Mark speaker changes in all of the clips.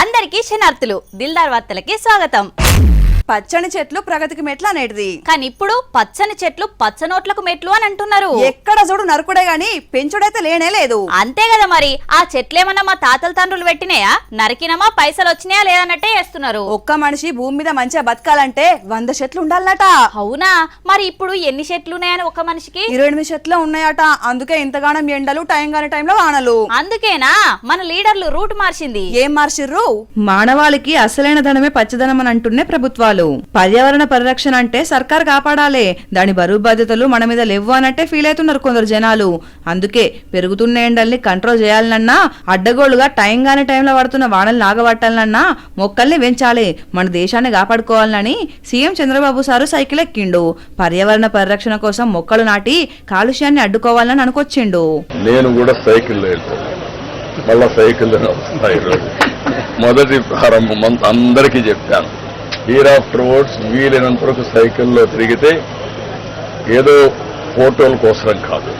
Speaker 1: అందరికీ శనార్థులు దిల్దార్ వార్తలకి స్వాగతం.
Speaker 2: పచ్చని చెట్లు ప్రగతికి మెట్లు అనేటిది,
Speaker 1: కానీ ఇప్పుడు పచ్చని చెట్లు పచ్చనోట్లకు మెట్లు అని అంటున్నారు.
Speaker 2: ఎక్కడ చూడు నరుకుడే గాని పెంచుడైతే లేనే లేదు.
Speaker 1: అంతే కదా మరి. ఆ చెట్లేమన్నా మా తాతల తండ్రులు పెట్టినాయా, నరికినమా పైసలు వచ్చినాయా లేదన్నట్టే చేస్తున్నారు.
Speaker 2: ఒక్క మనిషి భూమి మీద మంచిగా బతకాలంటే 100 చెట్లు ఉండాలట.
Speaker 1: అవునా? మరి ఇప్పుడు ఎన్ని చెట్లు ఉన్నాయని ఒక మనిషికి?
Speaker 2: 28 చెట్లు ఉన్నాయట. అందుకే ఇంతగానం ఎండలు, టైం గాని టైంలో వానలు.
Speaker 1: అందుకేనా మన లీడర్లు రూట్ మార్చింది?
Speaker 2: ఏం మార్చిర్రు?
Speaker 3: మానవాళికి అసలైన ధనమే పచ్చదనం అని అంటున్నే ప్రభుత్వాలు. పర్యావరణ పరిరక్షణ అంటే సర్కార్ కాపాడాలే, దాని బరువు బాధ్యతలు మన మీద లేవు అన్నట్టే ఫీల్ అవుతున్నారు కొందరు జనాలు. అందుకే పెరుగుతున్న ఎండల్ని కంట్రోల్ చేయాలన్నా, అడ్డగోలుగా టైం గాని టైంలో పడుతున్న వానల్ని ఆగబట్టాలన్నా మొక్కల్ని పెంచాలి, మన దేశాన్ని కాపాడుకోవాలని సీఎం చంద్రబాబు సారు సైకిల్ ఎక్కిండు. పర్యావరణ పరిరక్షణ కోసం మొక్కలు నాటి కాలుష్యాన్ని అడ్డుకోవాలని అనుకొచ్చిండు.
Speaker 4: నేను కూడా సైకిల్ మళ్ళా సైకిల్ మొదటి ప్రారంభం అందరికీ చెప్పాను, హీర్ ఆఫ్టర్ వర్డ్స్ వీలైనంత వరకు సైకిల్లో తిరిగితే ఏదో ఫోటోల కోసం కాదు,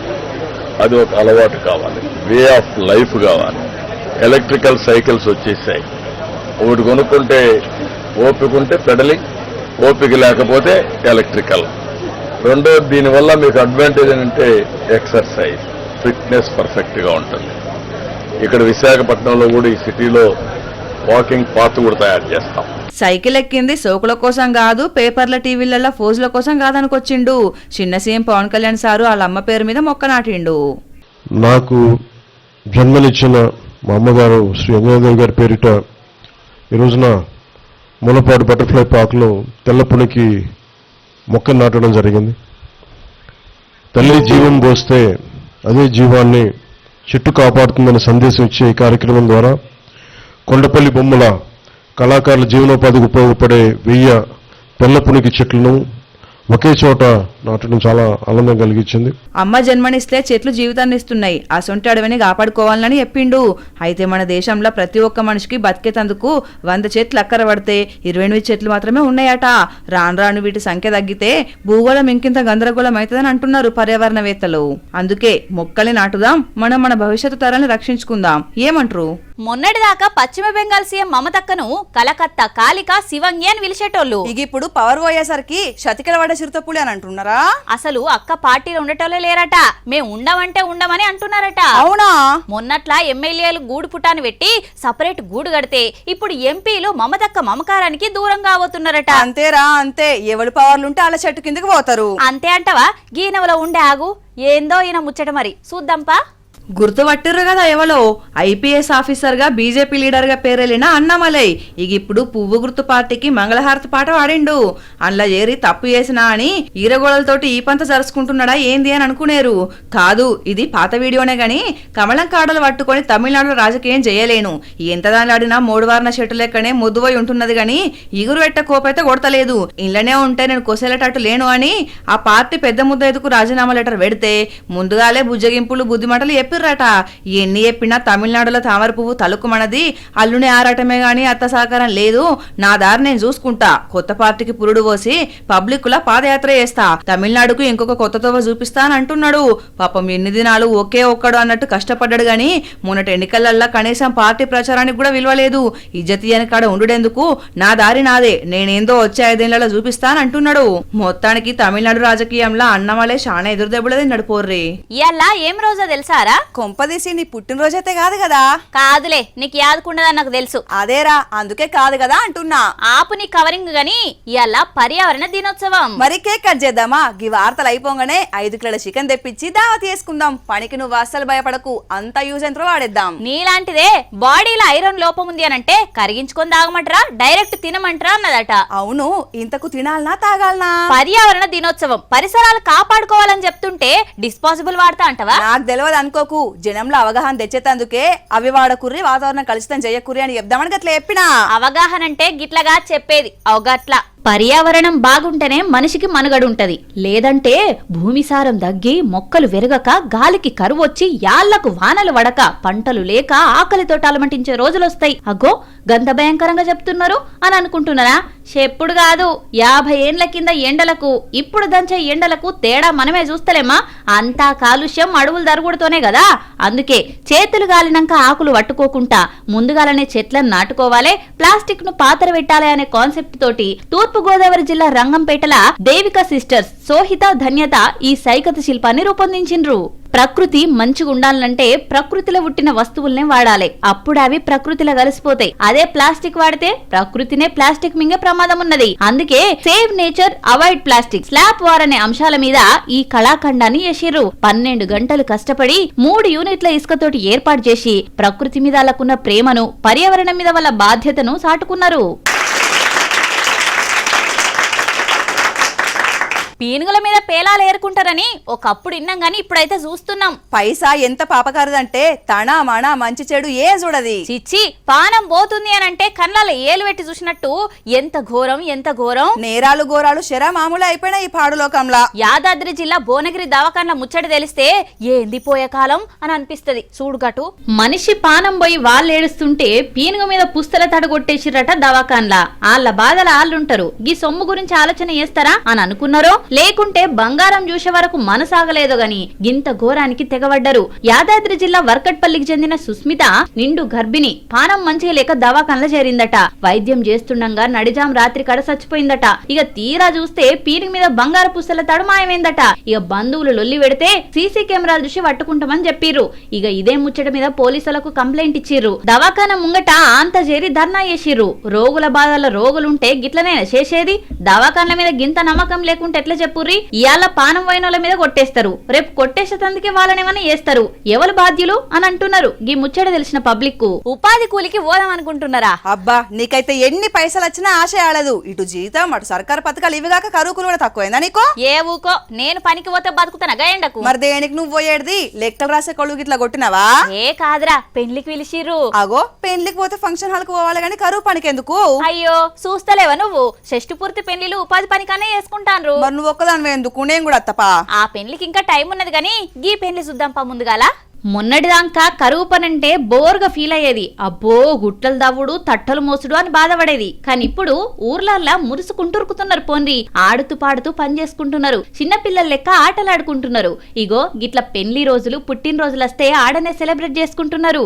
Speaker 4: అది ఒక అలవాటు కావాలి, వే ఆఫ్ లైఫ్ కావాలి. ఎలక్ట్రికల్ సైకిల్స్ వచ్చేసాయి. ఒకటి కొనుక్కుంటే ఓపిక ఉంటే పెడలింగ్, ఓపిక లేకపోతే ఎలక్ట్రికల్. రెండోది దీనివల్ల మీకు అడ్వాంటేజ్ అంటే ఎక్సర్సైజ్, ఫిట్నెస్ పర్ఫెక్ట్గా ఉంటుంది. ఇక్కడ విశాఖపట్నంలో కూడా ఈ సిటీలో వాకింగ్ పాత్ కూడా తయారు చేస్తాం.
Speaker 3: సైకిల్ ఎక్కింది సోకుల కోసం కాదు, పేపర్ల టీవీలలో ఫోజుల కోసం కాదనుకొచ్చిండు. చిన్న సీఎం పవన్ కళ్యాణ్ సారు వాళ్ళ అమ్మ పేరు మీద మొక్క నాటిండు.
Speaker 5: నాకు జన్మనిచ్చిన మా అమ్మగారు శ్రీ అంజనాదేవి గారి పేరిట ఈ రోజున ములపాడు బటర్ఫ్లై పార్క్లో తెల్లపునికి మొక్క నాటడం జరిగింది. తల్లి జీవం పోస్తే అదే జీవాన్ని చెట్టు కాపాడుతుందనే సందేశం ఇచ్చే ఈ కార్యక్రమం ద్వారా కొండపల్లి బొమ్మల కళాకారుల జీవనోపాధికి ఉపయోగపడే 1000 తెల్లపునికి చెట్లను ఒకే చోట నాటడం చాలా ఆనందం కలిగించింది.
Speaker 3: అమ్మ జన్మనిస్తే చెట్లు జీవితాన్ని ఇస్తున్నాయి, ఆ సొంటి అడవిని కాపాడుకోవాలని చెప్పిండు. అయితే మన దేశంలో ప్రతి ఒక్క మనిషికి బతికేతందుకు 100 చెట్లు అక్కర పడితే 28 చెట్లు మాత్రమే ఉన్నాయట. రాను రాను వీటి సంఖ్య తగ్గితే భూగోళం ఇంకింత గందరగోళం అవుతుందని అంటున్నారు పర్యావరణవేత్తలు. అందుకే మొక్కల్ని నాటుదాం, మనం మన భవిష్యత్తు తరాన్ని రక్షించుకుందాం. ఏమంటారు?
Speaker 1: మొన్నటిదాకా పశ్చిమ బెంగాల్ సీఎం మమతక్కను కలకత్తా కాళిక శివంగి అని పిలిచేటోళ్ళు.
Speaker 2: ఇక ఇప్పుడు పవర్ పోయేసరికి శతికల పడే చిరుతపులి అని అంటున్నారా?
Speaker 1: అసలు అక్క పార్టీలో ఉండటోళ్ళే లేరట, మేము ఉండమంటే ఉండమని అంటున్నారట.
Speaker 2: అవునా?
Speaker 1: మొన్నట్లా ఎమ్మెల్యేలు గూడు పుటాన్ని పెట్టి సపరేట్ గూడు కడితే ఇప్పుడు ఎంపీలు మమతక్క మమకారానికి దూరంగా అవతున్నారట.
Speaker 2: అంతేరా, అంతే. ఎవరి పవర్లుంటే అలా చెట్టు కిందకి పోతారు.
Speaker 1: అంతే అంటవా? గీనవలో ఉండే ఆగు, ఏందో ఈయన ముచ్చట మరి చూద్దాంపా.
Speaker 3: గుర్తుపట్టిర్రు కదా ఎవలో? ఐపీఎస్ ఆఫీసర్ గా బీజేపీ లీడర్ గా పేరెళ్ళిన అన్నామలై ఇక ఇప్పుడు పువ్వు గుర్తు పార్టీకి మంగళహారతి పాట వాడిండు. అందులో చేరి తప్పు చేసినా అని ఈరగోళలతోటి ఈ పంత జరుచుకుంటున్నాడా ఏంది అని అనుకునేరు. కాదు, ఇది పాత వీడియోనే గాని కమలం కాడలు పట్టుకొని తమిళనాడులో రాజకీయం చేయలేను, ఎంత దానిలాడినా 3 వారన చెట్టు లెక్కనే ముద్దువై ఉంటున్నది గాని ఇగురు పెట్ట కోపైతే కొడతలేదు, ఇళ్లనే ఉంటే నేను కొసేలటట్టు లేను అని ఆ పార్టీ పెద్ద ముద్ద ఎదుకు రాజీనామా లెటర్ పెడితే ముందుగాలే బుజ్జగింపులు బుద్ధిమాటలు చెప్పిర్రట. ఎన్ని చెప్పినా తమిళనాడులో తామర పువ్వు తలుకుమన్నది, అల్లుని ఆరాటమే గాని అత్త సహకారం లేదు, నా దారి నేను చూసుకుంటా, కొత్త పార్టీకి పురుడు పోసి పబ్లిక్ లా పాదయాత్ర చేస్తా, తమిళనాడుకు ఇంకొక కొత్త తోవ చూపిస్తా అని అంటున్నాడు. పాపం ఎన్ని దినాలు ఒకే ఒక్కడు అన్నట్టు కష్టపడ్డాడు గాని మొన్నటి ఎన్నికలల్లా కనీసం పార్టీ ప్రచారానికి కూడా విలువలేదు. ఇజ్జతీయని కాడ ఉండుడెందుకు, నా దారి నాదే, నేనేందో వచ్చే 5 ఏళ్లలో చూపిస్తా అని అంటున్నాడు. మొత్తానికి తమిళనాడు రాజకీయంలో అన్నమలే చాలా ఎదురుదెబ్బలు తిన్నాడు పోర్రి.
Speaker 1: ఇయాల ఏం రోజో తెలుసారా?
Speaker 2: కొంపదీసి నీ పుట్టినరోజైతే కాదు కదా?
Speaker 1: కాదులే, నీకు యాదుకుండదని నాకు తెలుసు.
Speaker 2: అదేరా, అందుకే కాదు కదా అంటున్నా.
Speaker 1: ఆపు నీ కవరింగ్ గాని ఇయాల పర్యావరణ దినోత్సవం.
Speaker 2: మరి కేక్ కట్ చేద్దామా? ఈ వార్తలు అయిపోగానే 5 కిలోల చికెన్ తెప్పించి దావత్ చేసుకుందాం. పనికి నువ్వు అస్సలు భయపడకు, అంత యూజ్ ఎంతో వాడేద్దాం.
Speaker 1: నీలాంటిదే బాడీలో ఐరన్ లోపం ఉంది అనంటే కరిగించుకొని తాగమంటరా, డైరెక్ట్ తినమంటరా అన్నదట.
Speaker 2: అవును, ఇంతకు తినాలనా తాగాలనా?
Speaker 1: పర్యావరణ దినోత్సవం, పరిసరాలు కాపాడుకోవాలని చెప్తుంటే డిస్పాసిబుల్ వాడతా అంటవా?
Speaker 2: నాకు తెలియదు అనుకోకు, జనంలో అవగాహన తెచ్చేతందుకే అవి వాడకుర్రి, వాతావరణం కలుషితం చేయకుర్రి అని చెప్దామని గట్ల చెప్పినా.
Speaker 1: అవగాహన అంటే గిట్లగా చెప్పేది అవగట్ల. పర్యావరణం బాగుంటేనే మనిషికి మనుగడుంటది. లేదంటే భూమి సారం దగ్గి మొక్కలు వెరగక గాలికి కరువొచ్చి యాళ్లకు వానలు వడక పంటలు లేక ఆకలితో అలమటించే రోజులొస్తాయి. అగ్గో గంత భయంకరంగా చెప్తున్నారు అని అనుకుంటున్నారా? చెప్పుడు కాదు, 50 ఏండ్ల కింద ఎండలకు ఇప్పుడు దంచే ఎండలకు తేడా మనమే చూస్తలేమా? అంతా కాలుష్యం అడవులు దరుగుడుతోనే కదా. అందుకే చేతులు గాలినాక ఆకులు పట్టుకోకుండా ముందుగాలనే చెట్లను నాటుకోవాలి, ప్లాస్టిక్ ను పాతర పెట్టాలి అనే కాన్సెప్ట్ తోటి తూర్పు గోదావరి జిల్లా రంగంపేటల దేవిక సిస్టర్స్ సోహిత ధన్యత ఈ సైకత శిల్పాన్ని రూపొందించిండ్రు. ప్రకృతి మంచిగా ఉండాలంటే ప్రకృతిలో పుట్టిన వస్తువుల్నే వాడాలి, అప్పుడు అవి ప్రకృతిలో కలిసిపోతాయి. అదే ప్లాస్టిక్ వాడితే ప్రకృతినే ప్లాస్టిక్ మింగే ప్రమాదం ఉన్నది. అందుకే save nature avoid plastic slab war అనే అంశాల మీద ఈ కళాఖండాన్ని చేసిర్రు. 12 గంటలు కష్టపడి 3 యూనిట్ల ఇసుకతోటి ఏర్పాటు చేసి ప్రకృతి మీద వాళ్ళకున్న ప్రేమను, పర్యావరణం మీద వాళ్ళ బాధ్యతను సాటుకున్నారు. పీనుగుల మీద పేలాలు ఏరుకుంటారని ఒకప్పుడు విన్నాం గాని ఇప్పుడైతే చూస్తున్నాం.
Speaker 2: పైసా ఎంత పాపకారదంటే తన మన మంచి చెడు ఏ చూడది.
Speaker 1: చిచ్చి పానం పోతుంది అని అంటే కళ్ళ ఏలు పెట్టి చూసినట్టు ఎంత ఘోరం ఎంత ఘోరం.
Speaker 2: నేరాలు ఘోరాలు శర మామూలు అయిపోయినా ఈ పాడులోకంలా.
Speaker 1: యాదాద్రి జిల్లా భువనగిరి దవాఖాన్ల ముచ్చట తెలిస్తే ఏంది పోయే కాలం అని అనిపిస్తది. చూడుగటు మనిషి పానం పోయి వాళ్ళేడుస్తుంటే పీనుగు మీద పుస్తల తడగొట్టేసిరట దవాఖాన్లా. ఆళ్ళ బాధల ఆళ్ళుంటారు, గీ సొమ్ము గురించి ఆలోచన చేస్తారా అని అనుకున్నారో లేకుంటే బంగారం చూసే వరకు మనసాగలేదో గాని గింత ఘోరానికి తెగబడ్డరు. యాదాద్రి జిల్లా వర్కట్పల్లికి చెందిన సుస్మిత నిండు గర్భిణి, పానం మంచిగా లేక దవాఖానలో చేరిందట. వైద్యం చేస్తుండగా నడిజాం రాత్రి కడ చచ్చిపోయిందట. ఇక తీరా చూస్తే పీనుగు మీద బంగారు పుస్తల తడు మాయమైందట. ఇక బంధువులు లొల్లి పెడితే సీసీ కెమెరాలు చూసి పట్టుకుంటామని చెప్పిర్రు. ఇక ఇదే ముచ్చట మీద పోలీసులకు కంప్లైంట్ ఇచ్చిర్రు. దవాఖాన ముంగట అంత చేరి ధర్నా చేసిర్రు. రోగుల బాధల రోగులుంటే గిట్లనైనా చేసేది, దవాఖాన్ల మీద గింత నమ్మకం లేకుంటే ఎట్లా చెప్పుర్రి? ఇయాల పానం వైనోల మీద కొట్టేస్తారు, రేపు కొట్టేసేందుకే వాళ్ళనేమన్నా చేస్తారు. ఎవరు బాధ్యులు అని అంటున్నారు. ఈ ముచ్చట తెలిసిన పబ్లిక్ కు ఉపాధి కూలికి పోదాం అనుకుంటున్నారా?
Speaker 2: అబ్బా నీకైతే ఎన్ని పైసలు వచ్చినా ఆశ ఆడదు. ఇటు జీతం అటు సర్కారు పథకాలు ఇవిగాక కరువుకులు కూడా తక్కువైందా నీకో?
Speaker 1: ఏ ఊకో, నేను పనికి పోతే బతుకుతానా గయండకు?
Speaker 2: మరి దేనికి నువ్వు పోయేది? లెక్కలు రాసే కొడుకు ఇట్లా కొట్టినావా?
Speaker 1: ఏ కాదురా, పెండ్లికి పిలిచిర్రు.
Speaker 2: అగో పెండ్లికి పోతే ఫంక్షన్ హాల్ కు పోవాలి గానీ కరువు పనికి ఎందుకు?
Speaker 1: అయ్యో చూస్తలేవా నువ్వు? షష్టి పూర్తి పెళ్లిలు ఉపాధి పనికనే చేసుకుంటాన్రు.
Speaker 2: మరి నువ్వు ఒక్కదాని ఎందుకు? నేను కూడా అత్తపా.
Speaker 1: ఆ పెళ్లికి ఇంకా టైం ఉన్నది గాని గీ పెళ్లి చూద్దాం పా ముందుగాల. మొన్నటిదాకా కరువు పనంటే బోర్గా ఫీల్ అయ్యేది. అబ్బో గుట్టలు దవ్వుడు తట్టలు మోసుడు అని బాధపడేది. కానీ ఇప్పుడు ఊర్లల్లా మురుసుకుంటురుకుతున్నారు. పోన్రి ఆడుతూ పాడుతూ పని చేసుకుంటున్నారు. చిన్నపిల్లల లెక్క ఆటలాడుకుంటున్నారు. ఇగో గిట్ల పెళ్లి రోజులు పుట్టినరోజులు వస్తే ఆడనే సెలబ్రేట్ చేసుకుంటున్నారు.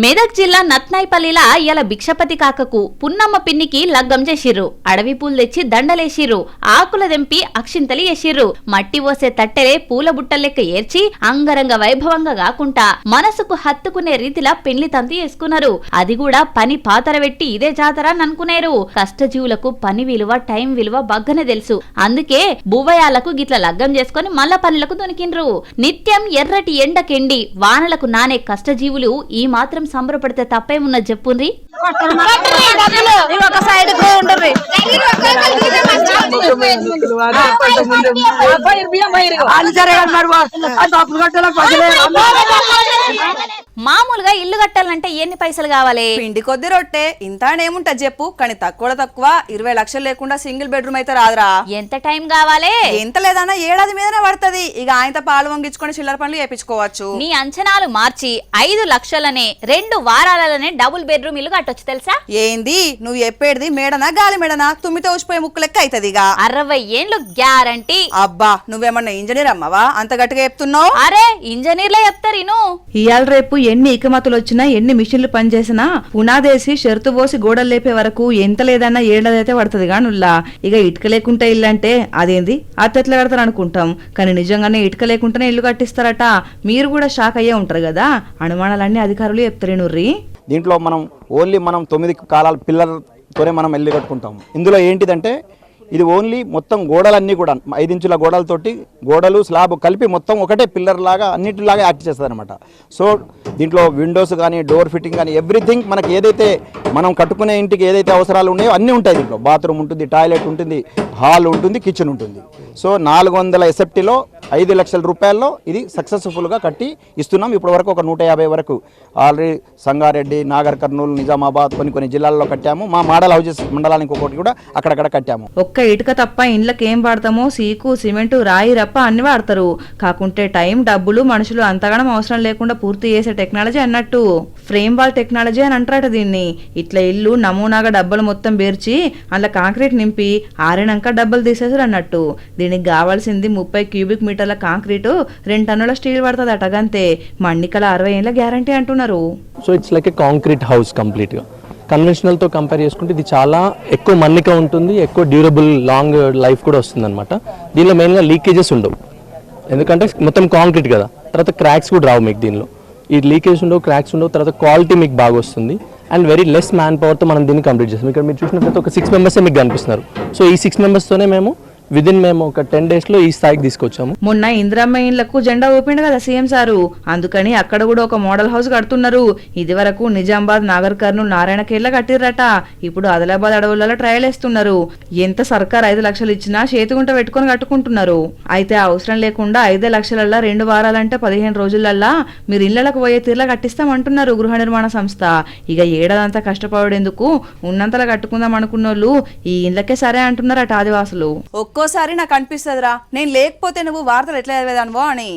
Speaker 1: మెదక్ జిల్లా నత్నాయిపల్లిలా ఇయాల భిక్షపతి కాకకు పున్నమ్మ పిన్నికి లగ్గం చేసిర్రు. అడవి పూలు తెచ్చి దండలేసిర్రు, ఆకుల దెంపి అక్షింతలు వేసిర్రు. మట్టి పోసే తట్టెలే పూల బుట్టలెక్క ఏర్చి అంగరంగ వైభవంగా కాకుండా మనసుకు హత్తుకునే రీతిలా పెళ్లి తంతి చేసుకున్నారు. అది కూడా పని పాతర పెట్టి ఇదే జాతర అని అనుకునేరు. కష్టజీవులకు పని విలువ టైం విలువ బగ్గనే తెలుసు. అందుకే భూవయాలకు గిట్ల లగ్గం చేసుకుని మళ్ళా పనులకు దొనికిండ్రు. నిత్యం ఎర్రటి ఎండకెండి వానలకు నానే కష్టజీవులు ఈ మాత్రం సంబరపడితే తప్పేమున్న చెప్పుండ్రి. మామూలుగా ఇల్లు కట్టాలంటే ఎన్ని పైసలు కావాలి?
Speaker 2: పిండి కొద్ది రొట్టె ఇంతానేముంటది చెప్పు. కానీ తక్కువ 20 లక్షలు లేకుండా సింగిల్ బెడ్రూమ్ అయితే రాదురా.
Speaker 1: ఎంత టైం కావాలి?
Speaker 2: ఎంత లేదన్నా ఏడాది మీదనే పడుతుంది. ఇక ఆయనతో పాలు వంగించుకొని చిల్లర పనులు చేపించుకోవచ్చు.
Speaker 1: నీ అంచనాలు మార్చి 5 లక్షలనే 2 వారాలనే డబుల్ బెడ్రూమ్ ఇల్లు కట్టొచ్చు తెలుసా?
Speaker 2: ఏంది నువ్వు చెప్పేది? మేడనా గాలి మేడనా? తుమ్మితో ఊసిపోయే ముక్కు లెక్క అవుతుంది.
Speaker 1: 60 ఏండ్లు గ్యారంటీ.
Speaker 2: అబ్బా నువ్వేమన్నా ఇంజనీర్ అమ్మవా అంత గట్టిగా చెప్తున్నావు?
Speaker 1: అరే ఇంజనీర్లే చెప్తారు.
Speaker 3: ఇయాల రేపు ఎన్ని ఇకమతులు వచ్చినా ఎన్ని మిషన్లు పనిచేసినా పునాదేసి షెరుతు పోసి గోడలు లేపే వరకు ఎంత లేదన్నా ఏడాదైతే పడుతుంది గానుల్లా. ఇక ఇటుక లేకుంటే ఇల్లు అంటే అదేంది అత్తెట్లా కడతారు అనుకుంటాం. కానీ నిజంగానే ఇటుక లేకుంటేనే ఇల్లు కట్టిస్తారట. మీరు కూడా షాక్ అయ్యే ఉంటారు కదా. అనుమానాలన్నీ అధికారులు చెప్తారేనుర్రి.
Speaker 6: దీంట్లో మనం ఓన్లీ 9 కాలాల పిల్లలతోనే మనం ఇల్లు కట్టుకుంటాం. ఇందులో ఏంటిదంటే ఇది ఓన్లీ మొత్తం గోడలన్నీ కూడా 5 ఇంచుల గోడలతోటి గోడలు స్లాబ్ కలిపి మొత్తం ఒకటే పిల్లర్ లాగా అన్నిటిలాగా యాక్ట్ చేస్తుంది అనమాట. సో దీంట్లో విండోస్ కానీ డోర్ ఫిట్టింగ్ కానీ ఎవ్రీథింగ్ మనకి ఏదైతే మనం కట్టుకునే ఇంటికి ఏదైతే అవసరాలు ఉన్నాయో అన్నీ ఉంటాయి దీంట్లో. బాత్రూమ్ ఉంటుంది, టాయిలెట్ ఉంటుంది, హాల్ ఉంటుంది, కిచెన్ ఉంటుంది. సో 400 ఎస్ఎఫ్టీలో 5 లక్షల రూపాయల్లో ఇది సక్సెస్ఫుల్గా కట్టి ఇస్తున్నాం. ఇప్పటి వరకు ఒక 150 వరకు ఆల్రెడీ సంగారెడ్డి, నాగర్ కర్నూలు, నిజామాబాద్ కొన్ని జిల్లాల్లో కట్టాము. మా మోడల్ హౌజెస్ మండలానికి ఒకటి కూడా అక్కడక్కడ కట్టాము.
Speaker 3: ఒక్క ఇటుక తప్ప ఇండ్లకి ఏం వాడతామో సీకు, సిమెంటు, రాయి, రప్ప అన్ని వాడతారు. కాకుంటే టైం, డబ్బులు, మనుషులు అంతగానం అవసరం లేకుండా పూర్తి చేసే టెక్నాలజీ అన్నట్టు ఫ్రేమ్ వాల్ టెక్నాలజీ అని అంటారట దీన్ని. ఇట్లా ఇల్లు నమూనాగా డబ్బలు మొత్తం బేర్చి అందులో కాంక్రీట్ నింపి ఆరినాక డబ్బలు తీసేసారు అన్నట్టు. దీనికి కావాల్సింది 30 క్యూబిక్ మీటర్ల కాంక్రీటు, 2 టన్నుల స్టీల్ పడుతుంది అటగంతే. మన్నికల 60 ఏళ్ళ గ్యారంటీ అంటున్నారు.
Speaker 7: So it's like A concrete house కంప్లీట్గా. కన్వెన్షనల్తో కంపేర్ చేసుకుంటే ఇది చాలా ఎక్కువ మన్నిక ఉంటుంది, ఎక్కువ డ్యూరబుల్ లాంగ్ లైఫ్ కూడా వస్తుంది అనమాట. దీనిలో మెయిన్గా లీకేజెస్ ఉండవు, ఎందుకంటే మొత్తం కాంక్రీట్ కదా. తర్వాత క్రాక్స్ కూడా రావు మీకు దీనిలో. ఈ లీకేజ్ ఉండవు, క్రాక్స్ ఉండవు. తర్వాత క్వాలిటీ మీకు బాగా వస్తుంది అండ్ వెరీ లెస్ మ్యాన్ పవర్తో మనం దీన్ని కంప్లీట్ చేస్తాం. ఇక్కడ మీరు చూసినట్లయితే ఒక 6 మెంబర్సే మీకు కనిపిస్తున్నారు. సో ఈ 6 మెంబర్స్తోనే మేము మేము ఒక 10 డేస్లో ఈ స్థాయికి తీసుకొచ్చాము.
Speaker 3: మొన్న ఇందిరమ్మ ఇండ్లకు జెండా ఊపిండు కదా సీఎం సారు, అందుకని అక్కడ కూడా ఒక మోడల్ హౌస్ కడుతున్నారు. ఇది వరకు నిజామాబాద్, నాగర్ కర్నూలు, నారాయణఖేడ్ల కట్టిర్రట. ఇప్పుడు ఆదిలాబాద్ అడవులలో ట్రయల్ వేస్తున్నారు. ఎంత సర్కార్ 5 లక్షలు ఇచ్చినా చేతిగుంట పెట్టుకొని కట్టుకుంటున్నారు. అయితే అవసరం లేకుండా 5 లక్షలల్లా 2 వారాలంటే 15 రోజులల్లా మీరు ఇళ్లకు పోయే తీర్లా కట్టిస్తామంటున్నారు గృహ నిర్మాణ సంస్థ. ఇక ఏడాదంతా కష్టపడేందుకు ఉన్నంతలా కట్టుకుందాం అనుకున్నోళ్ళు ఈ ఇళ్లకే సరే అంటున్నారట ఆదివాసులు.
Speaker 2: ఒక్కోసారి నాకు అనిపిస్తుందిరా, నేను లేకపోతే నువ్వు వార్తలు ఎట్లా చదివేదానువో అని.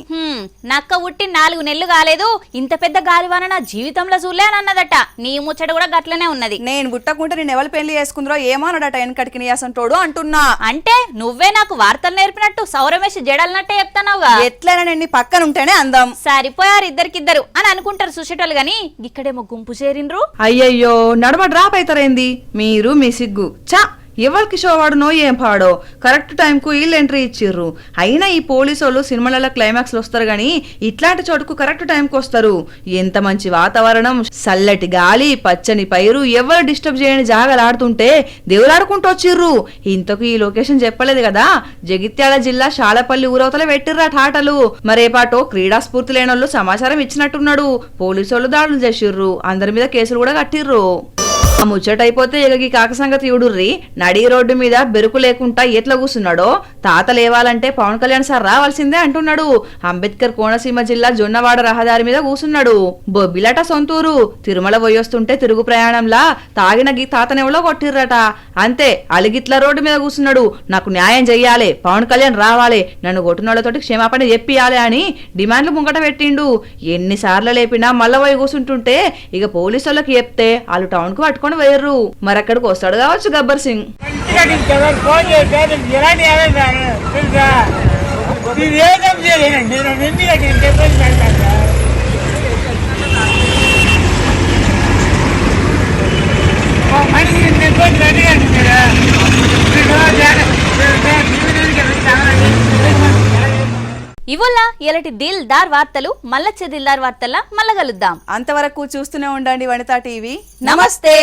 Speaker 1: నక్క ఉట్టి 4 నెలలు కాలేదు, ఇంత పెద్ద గాలివాన నా జీవితంలో చూలే అని అన్నదట. నీ ముచ్చట కూడా గట్లనే ఉన్నది.
Speaker 2: నేను పుట్టకుంటే నేను ఎవరు పెళ్లి చేసుకుందరో ఏమన్నాడట వెనకటికి నీయాసంటోడు అంటున్నా.
Speaker 1: అంటే నువ్వే నాకు వార్తలు నేర్పినట్టు సౌరమేష్ జడలనట్టే చెప్తానవుగా.
Speaker 2: ఎట్లైనా నేను నీ పక్కన ఉంటేనే అందం.
Speaker 1: సరిపోయారు ఇద్దరికిద్దరు అని అనుకుంటారు చూసేటోళ్ళు గాని ఇక్కడేమో గుంపు చేరిండ్రు.
Speaker 3: అయ్యయ్యో నడమ డ్రాప్ అవుతారేంది మీరు? మీ సిగ్గు చా! ఎవరికి షో వాడునో ఏం పాడో కరెక్ట్ టైంకు వీళ్ళు ఎంట్రీ ఇచ్చిర్రు. అయినా ఈ పోలీసు వాళ్ళు సినిమాలలో క్లైమాక్స్లు వస్తారు గానీ ఇట్లాంటి చోటుకు కరెక్ట్ టైంకి వస్తారు. ఎంత మంచి వాతావరణం, చల్లటి గాలి, పచ్చని పైరు, ఎవరు డిస్టర్బ్ చేయని జాగాలు ఆడుతుంటే దేవులాడుకుంటూ వచ్చిర్రు. ఇంతకు ఈ లొకేషన్ చెప్పలేదు కదా, జగిత్యాల జిల్లా శాలపల్లి ఊరవతల పెట్టిర్రా టాటలు. మరేపాటో క్రీడా స్ఫూర్తి లేనోళ్ళు సమాచారం ఇచ్చినట్టున్నాడు. పోలీసు వాళ్ళు దాడులు చేసిర్రు, అందరి మీద కేసులు కూడా కట్టిర్రు. ఆ ముచ్చటైపోతే ఇక కాక సంగతి చూడుర్రి. నడి రోడ్డు మీద బెరుకు లేకుండా ఎట్లా కూర్చున్నాడో, తాత లేవాలంటే పవన్ కళ్యాణ్ సార్ రావాల్సిందే అంటున్నాడు. అంబేద్కర్ కోనసీమ జిల్లా జొన్నవాడ రహదారి మీద కూర్చున్నాడు. బొబ్బిలట సొంతూరు. తిరుమల పోయొస్తుంటే తిరుగు ప్రయాణంలా తాగిన తాతనెవలో కొట్టిర్రట. అంతే అలిగిట్ల రోడ్డు మీద కూర్చున్నాడు. నాకు న్యాయం చెయ్యాలి, పవన్ కళ్యాణ్ రావాలి, నన్ను కొట్టినోళ్లతోటి క్షమాపణ చెప్పియాలి అని డిమాండ్లు ముంగట పెట్టిండు. ఎన్నిసార్లు లేపినా మళ్ళా పోయి కూర్చుంటుంటే ఇక పోలీసు వాళ్ళకి చెప్తే వాళ్ళు టౌన్ కు పట్టుకొని వేర్రు. మరక్కడికి వస్తాడు కావచ్చు గబ్బర్ సింగ్.
Speaker 1: ఇవల్ల ఇలాంటి దిల్దార్ వార్తలు మళ్ళొచ్చే దిల్దార్ వార్తల్లా మళ్ళా కలుద్దాం.
Speaker 2: అంతవరకు చూస్తూనే ఉండండి వనితా టీవీ. నమస్తే.